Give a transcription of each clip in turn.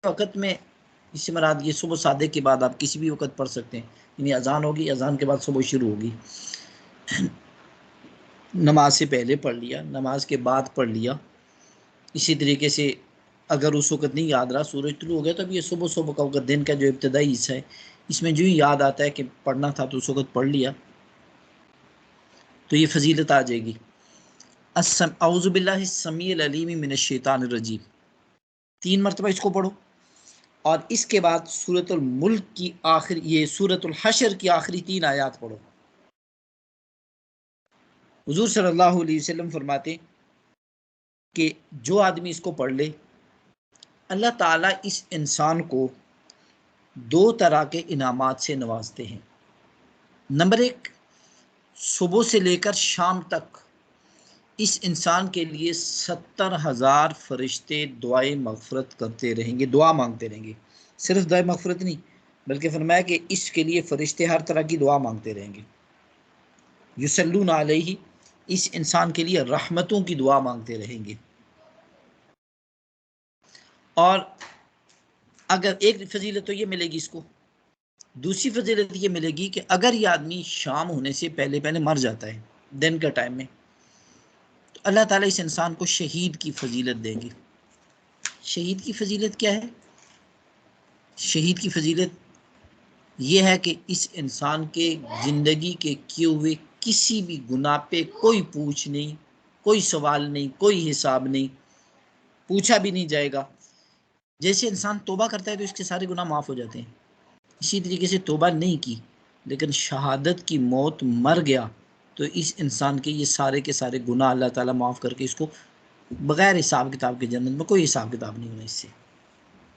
وقت میں اس سے مراد یہ صبح صادق کے بعد آپ کسی بھی وقت پڑھ سکتے ہیں، یعنی اذان ہوگی، اذان کے بعد صبح شروع ہوگی، نماز سے پہلے پڑھ لیا، نماز کے بعد پڑھ لیا۔ اسی طریقے سے اگر اس وقت نہیں یاد رہا، سورج طلوع ہو گیا، تو اب یہ صبح صبح کا وقت، دن کا جو ابتدائی حصہ ہے، اس میں جو ہی یاد آتا ہے کہ پڑھنا تھا تو اس وقت پڑھ لیا، تو یہ فضیلت آ جائے گی۔ اعوذ باللہ السمیع العلیم من الشیطان الرجیم 3 مرتبہ اس کو پڑھو، اور اس کے بعد سورۃ الملک کی آخری، یہ سورۃ الحشر کی آخری 3 آیات پڑھو۔ حضور صلی اللہ علیہ وسلم فرماتے کہ جو آدمی اس کو پڑھ لے، اللہ تعالیٰ اس انسان کو 2 طرح کے انعامات سے نوازتے ہیں۔ نمبر 1، صبح سے لے کر شام تک اس انسان کے لیے 70,000 فرشتے دعائیں مغفرت کرتے رہیں گے، دعا مانگتے رہیں گے۔ صرف دعائیں مغفرت نہیں، بلکہ فرمایا کہ اس کے لیے فرشتے ہر طرح کی دعا مانگتے رہیں گے۔ یصلون علیہ، اس انسان کے لیے رحمتوں کی دعا مانگتے رہیں گے۔ اور اگر ایک فضیلت تو یہ ملے گی اس کو، دوسری فضیلت یہ ملے گی کہ اگر یہ آدمی شام ہونے سے پہلے پہلے مر جاتا ہے دن کا ٹائم میں، تو اللہ تعالیٰ اس انسان کو شہید کی فضیلت دیں گے۔ شہید کی فضیلت کیا ہے؟ شہید کی فضیلت یہ ہے کہ اس انسان کے زندگی کے کیے ہوئے کسی بھی گناہ پہ کوئی پوچھ نہیں، کوئی سوال نہیں، کوئی حساب نہیں، پوچھا بھی نہیں جائے گا۔ جیسے انسان توبہ کرتا ہے تو اس کے سارے گناہ معاف ہو جاتے ہیں، اسی طریقے سے توبہ نہیں کی لیکن شہادت کی موت مر گیا، تو اس انسان کے یہ سارے کے سارے گناہ اللہ تعالیٰ معاف کر کے اس کو بغیر حساب کتاب کے جنت میں، کوئی حساب کتاب نہیں ہونا اس سے۔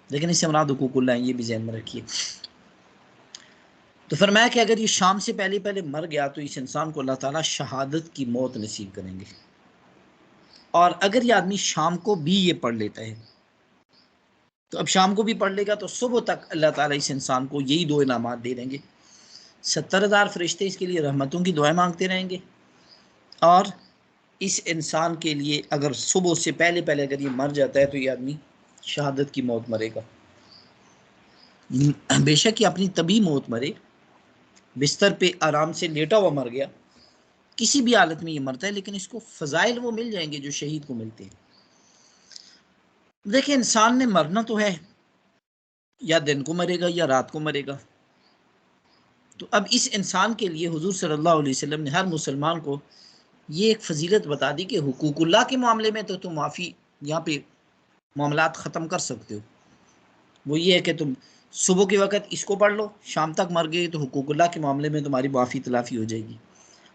لیکن اس سے مراد حقوق اللہ ہیں، یہ بھی ذہن میں رکھیے۔ تو فرمایا کہ اگر یہ شام سے پہلے پہلے مر گیا تو اس انسان کو اللہ تعالیٰ شہادت کی موت نصیب کریں گے۔ اور اگر یہ آدمی شام کو بھی یہ پڑھ لیتا ہے، تو اب شام کو بھی پڑھ لے گا تو صبح تک اللہ تعالیٰ اس انسان کو یہی 2 انعامات دے دیں گے۔ 70,000 فرشتے اس کے لیے رحمتوں کی دعائیں مانگتے رہیں گے، اور اس انسان کے لیے اگر صبح سے پہلے پہلے اگر یہ مر جاتا ہے تو یہ آدمی شہادت کی موت مرے گا۔ بے شک یہ اپنی طبی موت مرے، بستر پہ آرام سے لیٹا ہوا مر گیا، کسی بھی حالت میں یہ مرتا ہے، لیکن اس کو فضائل وہ مل جائیں گے جو شہید کو ملتے ہیں۔ دیکھیں انسان نے مرنا تو ہے، یا دن کو مرے گا یا رات کو مرے گا۔ تو اب اس انسان کے لیے حضور صلی اللہ علیہ وسلم نے ہر مسلمان کو یہ ایک فضیلت بتا دی کہ حقوق اللہ کے معاملے میں تو تم معافی یہاں پہ معاملات ختم کر سکتے ہو۔ وہ یہ ہے کہ تم صبح کے وقت اس کو پڑھ لو، شام تک مر گئے تو حقوق اللہ کے معاملے میں تمہاری معافی تلافی ہو جائے گی،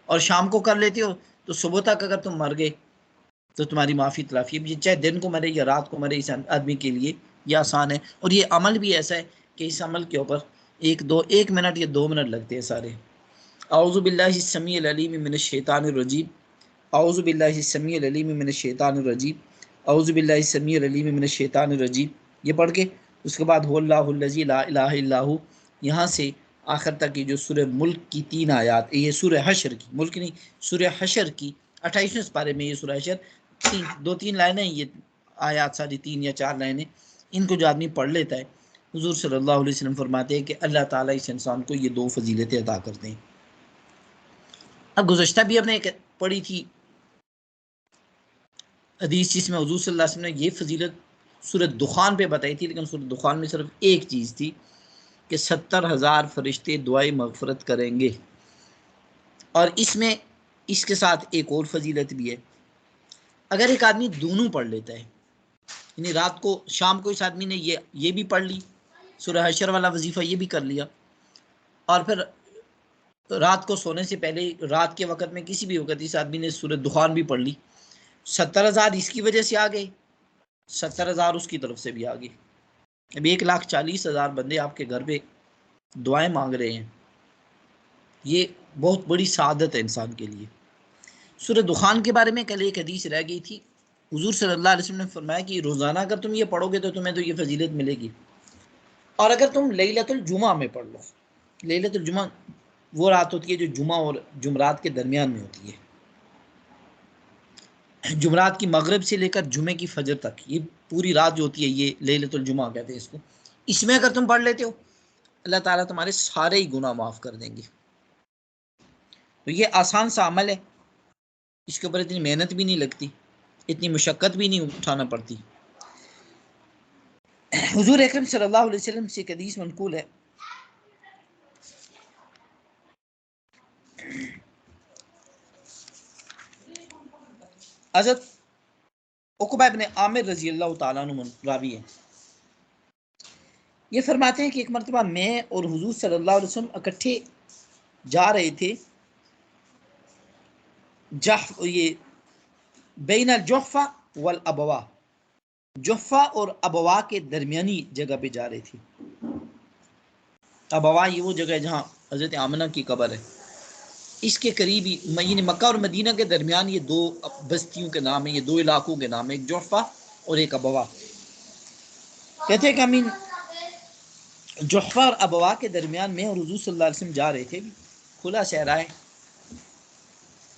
اور شام کو کر لیتے ہو تو صبح تک اگر تم مر گئے تو تمہاری معافی تلافی، چاہے دن کو مرے یا رات کو مرے، اس آدمی کے لیے یہ آسان ہے۔ اور یہ عمل بھی ایسا ہے کہ اس عمل کے اوپر 1 منٹ یا 2 منٹ لگتے ہیں سارے۔ اعوذ باللہ السمیع العلیم من الشیطان الرجیم، اعوذ باللہ السمیع العلیم من الشیطان الرجیم، اعوذ باللہ السمیع العلیم من الشیطان الرجیم، یہ پڑھ کے اس کے بعد هو اللہ الذی لا الہ الا ہو، یہاں سے آخر تک یہ جو سورہ ملک کی 3 آیات، یہ سورہ حشر کی، ملک نہیں، سورہ حشر کی 28ویں پارے میں یہ سورہ حشر 2-3 لائنیں، یہ آیات ساری 3 یا 4 لائنیں، ان کو جو آدمی پڑھ لیتا ہے، حضور صلی اللہ علیہ وسلم فرماتے ہیں کہ اللہ تعالیٰ اس انسان کو یہ 2 فضیلتیں عطا کرتے ہیں۔ اب گزشتہ بھی ہم نے پڑھی تھی حدیث جس میں حضور صلی اللہ علیہ وسلم نے یہ فضیلت سورۃ دخان پہ بتائی تھی، لیکن سورۃ دخان میں صرف ایک چیز تھی کہ 70,000 فرشتے دعائیں مغفرت کریں گے۔ اور اس میں اس کے ساتھ ایک اور فضیلت بھی ہے، اگر ایک آدمی دونوں پڑھ لیتا ہے، یعنی رات کو شام کو اس آدمی نے یہ بھی پڑھ لی، سورہ حشر والا وظیفہ یہ بھی کر لیا، اور پھر رات کو سونے سے پہلے رات کے وقت میں کسی بھی وقت اس آدمی نے سورۃ دخان بھی پڑھ لی، 70,000 اس کی وجہ سے آ گئے، 70,000 اس کی طرف سے بھی آ گئے۔ اب 1,40,000 بندے آپ کے گھر پہ دعائیں مانگ رہے ہیں، یہ بہت بڑی سعادت ہے انسان کے لیے۔ سورہ دخان کے بارے میں کل ایک حدیث رہ گئی تھی، حضور صلی اللہ علیہ وسلم نے فرمایا کہ روزانہ اگر تم یہ پڑھو گے تو تمہیں تو یہ فضیلت ملے گی، اور اگر تم لیلۃ الجمعہ میں پڑھ لو، لیلۃ الجمعہ وہ رات ہوتی ہے جو جمعہ اور جمعرات کے درمیان میں ہوتی ہے، جمعرات کی مغرب سے لے کر جمعے کی فجر تک، یہ پوری رات جو ہوتی ہے یہ لیلۃ الجمعہ کہتے ہیں اس کو، اس میں اگر تم پڑھ لیتے ہو اللہ تعالیٰ تمہارے سارے ہی گناہ معاف کر دیں گے۔ تو یہ آسان سا عمل ہے، اس کے اوپر اتنی محنت بھی نہیں لگتی، اتنی مشقت بھی نہیں اٹھانا پڑتی۔ حضور اکرم صلی اللہ علیہ وسلم سے ایک حدیث منقول ہے، حضرت عقبہ ابن عامر رضی اللہ تعالیٰ عنہ راوی ہے، یہ فرماتے ہیں کہ ایک مرتبہ میں اور حضور صلی اللہ علیہ وسلم اکٹھے جا رہے تھے یہ بین الجحفہ والابوا، جحفہ اور ابوا کے درمیانی جگہ پہ جا رہے تھے۔ ابوا یہ وہ جگہ ہے جہاں حضرت آمنہ کی قبر ہے، اس کے قریب ہی یعنی مکہ اور مدینہ کے درمیان یہ دو بستیوں کے نام ہیں، یہ دو علاقوں کے نام ہیں، ایک جحفہ اور ایک ابوا۔ کہتے ہیں کہ ہم جحفہ اور ابوا کے درمیان میں اور حضور صلی اللہ علیہ وسلم جا رہے تھے، کھلا صحرا ہے،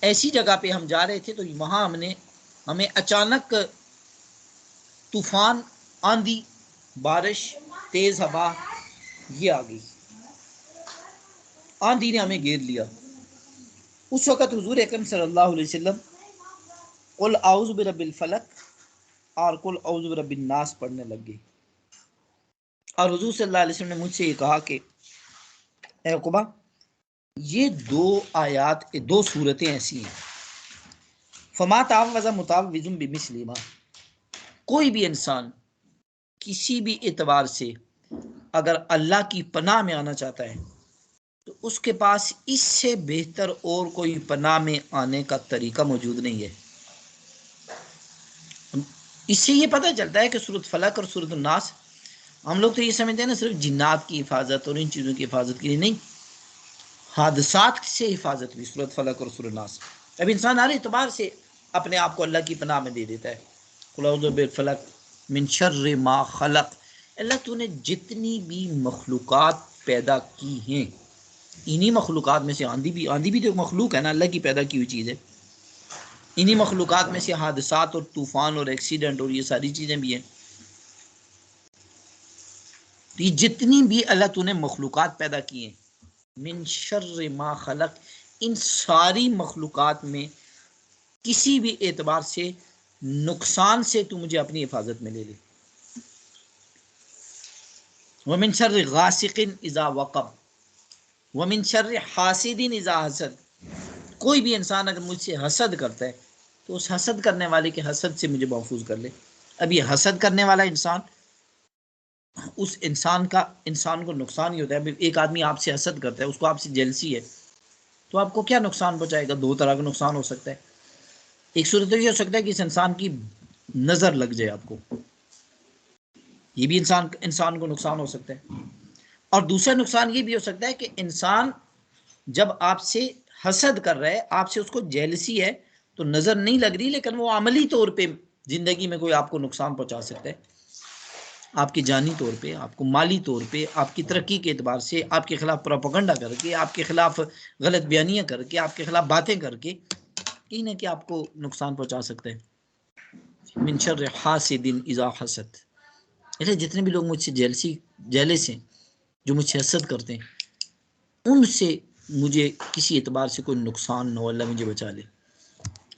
ایسی جگہ پہ ہم جا رہے تھے تو وہاں ہمیں اچانک طوفان، آندھی، بارش، تیز ہوا یہ آ گئی، آندھی نے ہمیں گھیر لیا۔ اس وقت حضور اکرم صلی اللہ علیہ وسلم قل اعوذ برب الفلق اور قل اعوذ برب الناس پڑھنے لگ گئے، اور حضور صلی اللہ علیہ وسلم نے مجھ سے یہ کہا کہ اے عقبہ یہ دو آیات، دو صورتیں ایسی ہیں، فما تعوذ متعوذ بمثل ما، کوئی بھی انسان کسی بھی اعتبار سے اگر اللہ کی پناہ میں آنا چاہتا ہے تو اس کے پاس اس سے بہتر اور کوئی پناہ میں آنے کا طریقہ موجود نہیں ہے۔ اس سے یہ پتہ چلتا ہے کہ سورۃ فلق اور سورۃ الناس، ہم لوگ تو یہ سمجھتے ہیں نا صرف جنات کی حفاظت اور ان چیزوں کی حفاظت کے لیے، نہیں، حادثات سے حفاظت بھی سورۃ فلق اور سورۃ الناس۔ اب انسان ہر اعتبار سے اپنے آپ کو اللہ کی پناہ میں دے دیتا ہے، قل اعوذ بالفلق من شر ما خلق، اللہ تو نے جتنی بھی مخلوقات پیدا کی ہیں، انہی مخلوقات میں سے آندھی بھی تو مخلوق ہے نا، اللہ کی پیدا کی ہوئی چیز ہے، انہی مخلوقات میں سے حادثات اور طوفان اور ایکسیڈنٹ اور یہ ساری چیزیں بھی ہیں، یہ جتنی بھی اللہ تو نے مخلوقات پیدا کی ہیں، من شر ما خلق، ان ساری مخلوقات میں کسی بھی اعتبار سے نقصان سے تو مجھے اپنی حفاظت میں لے لے۔ ومن شر غاسق اذا وقب ومن شر حاسد اذا حسد، کوئی بھی انسان اگر مجھ سے حسد کرتا ہے تو اس حسد کرنے والے کے حسد سے مجھے محفوظ کر لے۔ اب یہ حسد کرنے والا انسان، اس انسان کو نقصان ہی ہوتا ہے۔ ایک آدمی آپ سے حسد کرتا ہے، اس کو آپ سے جیلسی ہے، تو آپ کو کیا نقصان پہنچائے گا؟ دو طرح کا نقصان ہو سکتا ہے، ایک صورت تو یہ ہو سکتا ہے کہ اس انسان کی نظر لگ جائے آپ کو، یہ بھی انسان کو نقصان ہو سکتا ہے، اور دوسرا نقصان یہ بھی ہو سکتا ہے کہ انسان جب آپ سے حسد کر رہا ہے، آپ سے اس کو جیلسی ہے، تو نظر نہیں لگ رہی لیکن وہ عملی طور پہ زندگی میں کوئی آپ کو نقصان پہنچا سکتا ہے، آپ کی جانی طور پہ، آپ کو مالی طور پہ، آپ کی ترقی کے اعتبار سے، آپ کے خلاف پروپیگنڈا کر کے، آپ کے خلاف غلط بیانیاں کر کے، آپ کے خلاف باتیں کر کے کہیں نہ کہ آپ کو نقصان پہنچا سکتا ہے۔ من شر حاسد اذا حسد، ایسے جتنے بھی لوگ مجھ سے جیلس ہیں، جو مجھ سے حسد کرتے ہیں، ان سے مجھے کسی اعتبار سے کوئی نقصان نہ ہو، اللہ مجھے بچا لے۔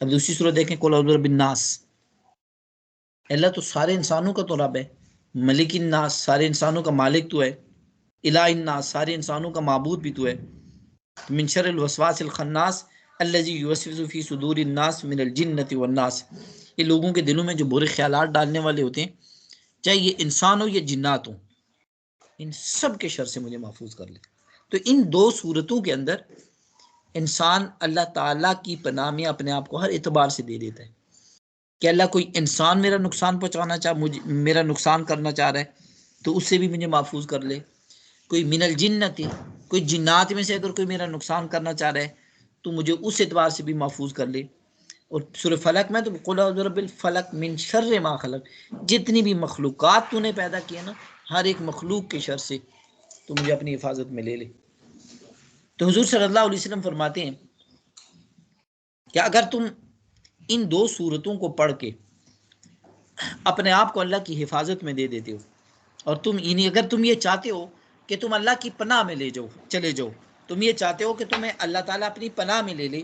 اب دوسری صورت دیکھیں، قل اعوذ برب الناس، اللہ تو سارے انسانوں کا تو رب ہے، ملک الناس سارے انسانوں کا مالک تو ہے، الہ الناس سارے انسانوں کا معبود بھی تو ہے، من شر الوسواس الخناس الذی یوسوس فی صدور الناس من الجنۃ والناس، یہ لوگوں کے دلوں میں جو برے خیالات ڈالنے والے ہوتے ہیں، چاہے یہ انسان ہو یا جنات ہوں، ان سب کے شر سے مجھے محفوظ کر لے۔ تو ان دو صورتوں کے اندر انسان اللہ تعالیٰ کی پناہ میں اپنے آپ کو ہر اعتبار سے دے دیتا ہے کہ اللہ کوئی انسان میرا نقصان پہنچانا میرا نقصان کرنا چاہ رہا ہے تو اس سے بھی مجھے محفوظ کر لے، کوئی من الجنت، کوئی جنات میں سے اگر کوئی میرا نقصان کرنا چاہ رہا ہے تو مجھے اس اعتبار سے بھی محفوظ کر لے۔ اور سورہ فلق میں تو قل اعوذ برب الفلق من شر ما خلق، جتنی بھی مخلوقات تو نے پیدا کی ہے نا، ہر ایک مخلوق کے شر سے تو مجھے اپنی حفاظت میں لے لے۔ تو حضور صلی اللہ علیہ وسلم فرماتے ہیں کہ اگر تم ان دو صورتوں کو پڑھ کے اپنے آپ کو اللہ کی حفاظت میں دے دیتے ہو، اور تم انہیں اگر تم یہ چاہتے ہو کہ تم اللہ کی پناہ میں چلے جاؤ، تم یہ چاہتے ہو کہ تمہیں اللہ تعالیٰ اپنی پناہ میں لے لے،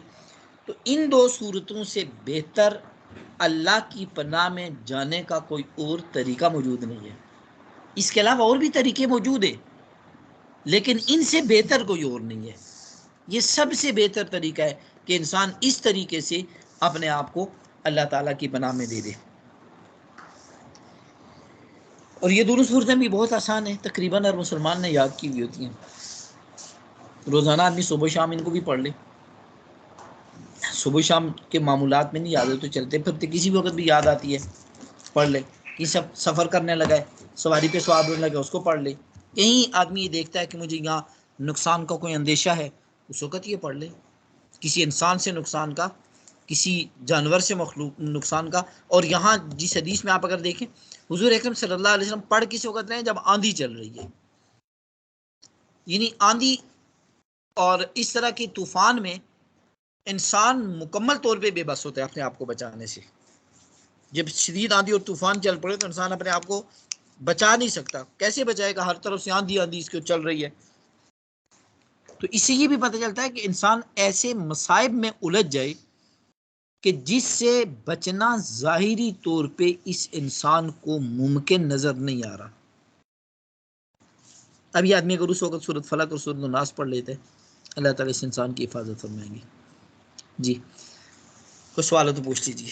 تو ان دو صورتوں سے بہتر اللہ کی پناہ میں جانے کا کوئی اور طریقہ موجود نہیں ہے۔ اس کے علاوہ اور بھی طریقے موجود ہیں، لیکن ان سے بہتر کوئی اور نہیں ہے۔ یہ سب سے بہتر طریقہ ہے کہ انسان اس طریقے سے اپنے آپ کو اللہ تعالیٰ کی پناہ میں دے دے۔ اور یہ دونوں صورتیں بھی بہت آسان ہیں، تقریباً ہر مسلمان نے یاد کی ہوئی ہوتی ہیں۔ روزانہ آدمی صبح شام ان کو بھی پڑھ لے، صبح شام کے معمولات میں نہیں یاد ہے تو چلتے پھرتے کسی بھی وقت بھی یاد آتی ہے پڑھ لے، کسی سفر کرنے لگا ہے، سواری پہ سوار ہونے لگا اس کو پڑھ لے، کہیں آدمی یہ دیکھتا ہے کہ مجھے یہاں نقصان کا کوئی اندیشہ ہے اس وقت یہ پڑھ لے، کسی انسان سے نقصان کا، کسی جانور سے مخلوق نقصان کا۔ اور یہاں جس حدیث میں آپ اگر دیکھیں، حضور اکرم صلی اللہ علیہ وسلم پڑھ کس وقت رہے ہیں؟ جب آندھی چل رہی ہے، یعنی آندھی اور اس طرح کی طوفان میں انسان مکمل طور پہ بے بس ہوتا ہے اپنے آپ کو بچانے سے۔ جب شدید آندھی اور طوفان چل پڑے تو انسان اپنے آپ کو بچا نہیں سکتا، کیسے بچائے گا؟ ہر طرف سے آندھی اس کو چل رہی ہے۔ تو اس سے یہ بھی پتہ چلتا ہے کہ انسان ایسے مصائب میں الجھ جائے کہ جس سے بچنا ظاہری طور پہ اس انسان کو ممکن نظر نہیں آ رہا۔ اب یہ آدمی اگر اس وقت سورۃ فلق اور سورۃ الناس پڑھ لیتے، اللہ تعالیٰ اس انسان کی حفاظت فرمائیں گے۔ جی کوئی سوال ہو تو پوچھ لیجیے۔